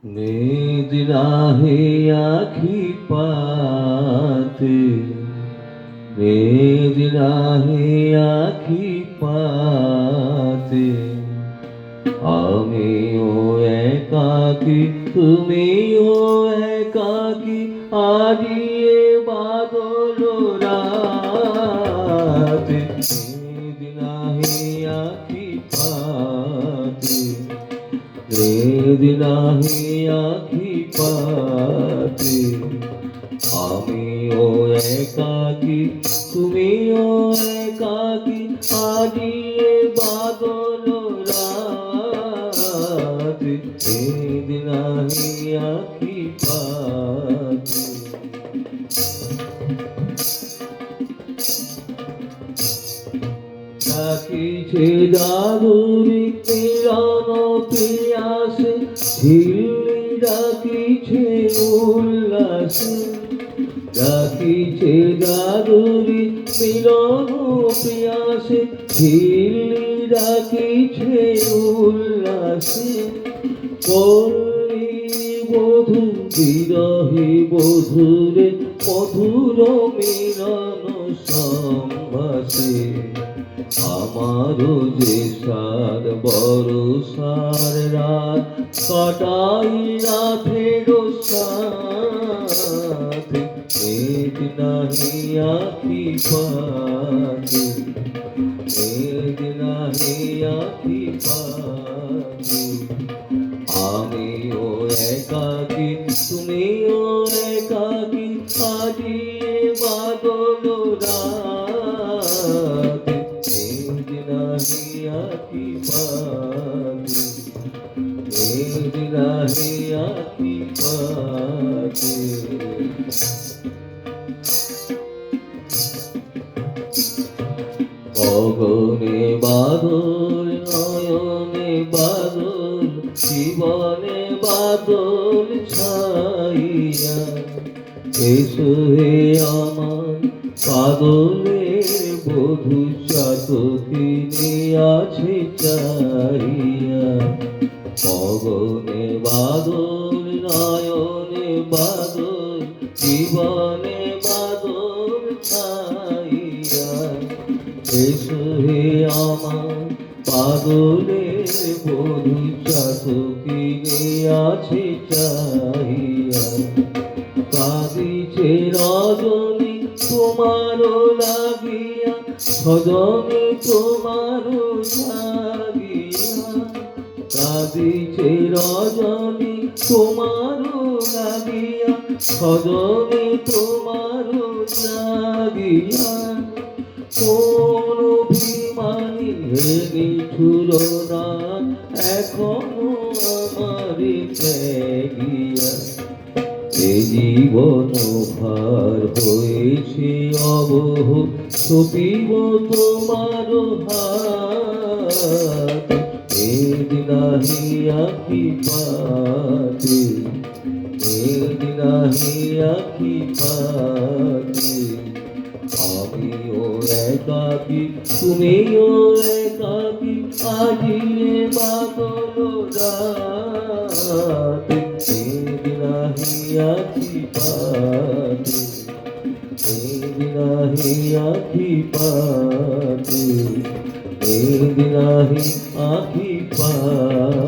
नींद नाहे आँखी पाते, नींद नाहे आँखी पाते, আমিও একাকী তুমিও একাকী হারিয়ে বাদল রাতে, নীদ নাহি আঁখি পাতে, নীদ নাহি আঁখি পাতে, আমিও একাকী তুমিও একাকী হারিয়ে বাদল রাতে, নীদ নাহি আঁখি পাতে। ডাকিছে দাদুরি মিলন পিয়াসে, ঝিল্লি ডাকিছে উল্লাসে, ডাকিছে দাদুরি মিলন পিয়াসে, ঝিল্লি ডাকিছে উল্লাসে, পল্লী বধূ বিরহী বধূরে মধুর মিলন সম্ভাসে, আমারও যে সার বরষার রাত কাটাই রাতের সাথে, নীদ নাহি আঁখি পাতে, নীদ নাহি আঁখি পাতে, আমিও একাকী তুমিও একাকী হারিয়ে বাদল রাতে, নীদ নাহি আঁখি পাতে, নীদ নাহি আঁখি পাতে। গগনে বাদল নয়নে বাদল, জীবনে বাদল ছাইয়া, এসো হে আমার বাদলের বধূ চাতকিনী আছে চাহিয়া, গগনে বাদল নয়নে বাদল, জীবনে বাদল ছাইয়া, এসো হে আমার বাদলের বধূ চাতকিনী আছে চাহিয়া, কাঁদিছে রজনী তোমারও লাগিয়া, সজনী তোমারও জাগিয়া, কাঁদিছে রজনী তোমারও লাগিয়া, সজনী তোমারও জাগিয়া, কোন অভিমানী ভেঙে ছুড়না এখনো আমারে ত্যাগিয়া, এ জীবন ভার হয়েছে অবহ, সপিব তোমার হাতে, নীদ নাহি আঁখি পাতে, নীদ নাহি আঁখি পাতে, আমিও একাকী তুমিও একাকী হারিয়ে বাদল রাতে, নীদ নাহি আঁখি পাতে, নীদ নাহি আঁখি পাতে, নীদ নাহি আঁখি পাতে।